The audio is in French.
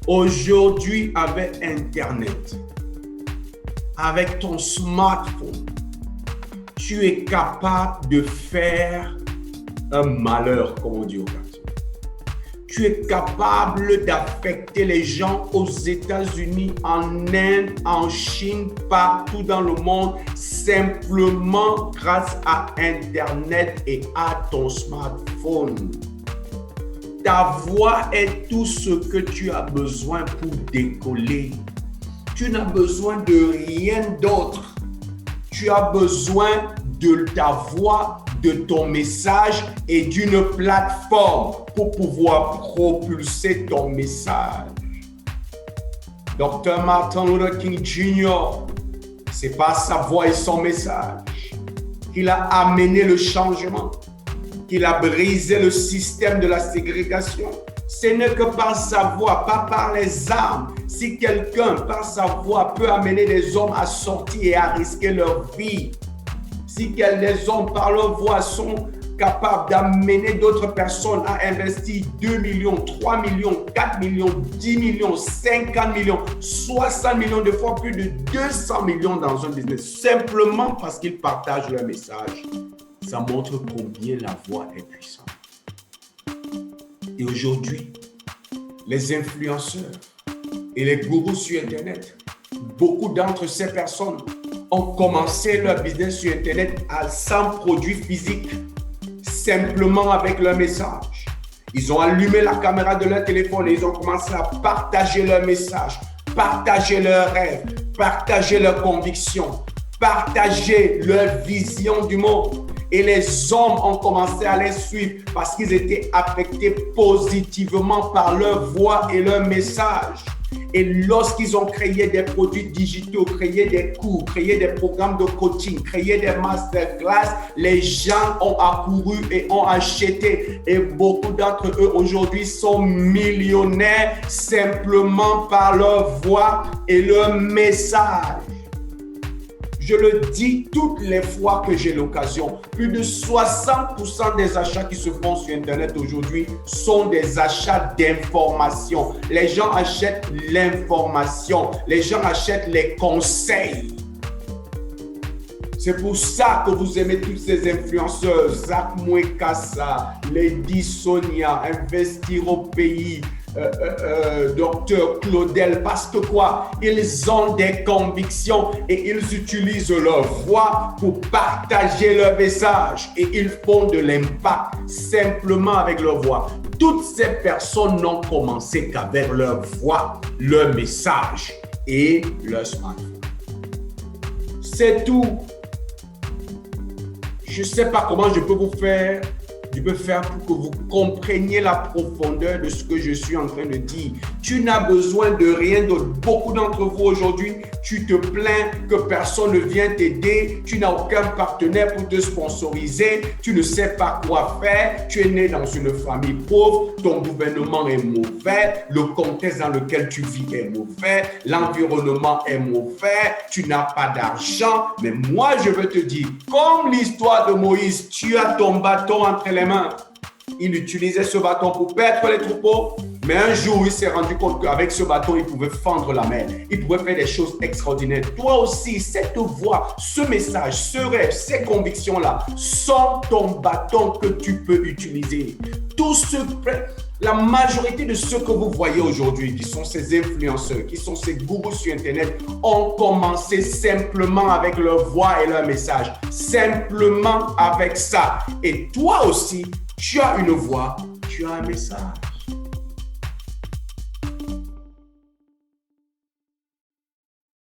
Aujourd'hui, avec Internet, avec ton smartphone, tu es capable de faire un malheur, comme on dit au quartier. Tu es capable d'affecter les gens aux États-Unis, en Inde, en Chine, partout dans le monde, simplement grâce à Internet et à ton smartphone. Ta voix est tout ce que tu as besoin pour décoller. Tu n'as besoin de rien d'autre. Tu as besoin de ta voix, de ton message et d'une plateforme pour pouvoir propulser ton message. Dr. Martin Luther King Jr., c'est par sa voix et son message qu'il a amené le changement, qu'il a brisé le système de la ségrégation. Ce n'est que par sa voix, pas par les armes. Si quelqu'un, par sa voix, peut amener des hommes à sortir et à risquer leur vie, si les hommes, par leur voix, sont capables d'amener d'autres personnes à investir 2 millions, 3 millions, 4 millions, 10 millions, 50 millions, 60 millions de fois plus de 200 millions dans un business, simplement parce qu'ils partagent leur message, ça montre combien la voix est puissante. Et aujourd'hui, les influenceurs et les gourous sur Internet, beaucoup d'entre ces personnes ont commencé leur business sur Internet sans produits physiques, simplement avec leur message. Ils ont allumé la caméra de leur téléphone et ils ont commencé à partager leur message, partager leurs rêves, partager leurs convictions, partager leur vision du monde. Et les hommes ont commencé à les suivre parce qu'ils étaient affectés positivement par leur voix et leur message. Et lorsqu'ils ont créé des produits digitaux, créé des cours, créé des programmes de coaching, créé des masterclass, les gens ont accouru et ont acheté. Et beaucoup d'entre eux aujourd'hui sont millionnaires simplement par leur voix et leur message. Je le dis toutes les fois que j'ai l'occasion, plus de 60% des achats qui se font sur Internet aujourd'hui sont des achats d'information. Les gens achètent l'information, les gens achètent les conseils. C'est pour ça que vous aimez tous ces influenceurs, Zach Mwekassa, Lady Sonia, Investir au pays, Dr. Claudel, parce que quoi? Ils ont des convictions et ils utilisent leur voix pour partager leur message et ils font de l'impact simplement avec leur voix. Toutes ces personnes n'ont commencé qu'avec leur voix, leur message et leur smartphone. C'est tout. Je ne sais pas comment je peux faire pour que vous compreniez la profondeur de ce que je suis en train de dire. Tu n'as besoin de rien d'autre. Beaucoup d'entre vous aujourd'hui, tu te plains que personne ne vient t'aider, tu n'as aucun partenaire pour te sponsoriser, tu ne sais pas quoi faire, tu es né dans une famille pauvre, ton gouvernement est mauvais, le contexte dans lequel tu vis est mauvais, l'environnement est mauvais, tu n'as pas d'argent. Mais moi, je veux te dire, comme l'histoire de Moïse, tu as ton bâton entre les mains. Il utilisait ce bâton pour perdre les troupeaux, mais un jour, il s'est rendu compte qu'avec ce bâton, il pouvait fendre la mer. Il pouvait faire des choses extraordinaires. Toi aussi, cette voix, ce message, ce rêve, ces convictions-là sont ton bâton que tu peux utiliser. La majorité de ceux que vous voyez aujourd'hui, qui sont ces influenceurs, qui sont ces gourous sur Internet, ont commencé simplement avec leur voix et leur message. Simplement avec ça. Et toi aussi, tu as une voix, tu as un message.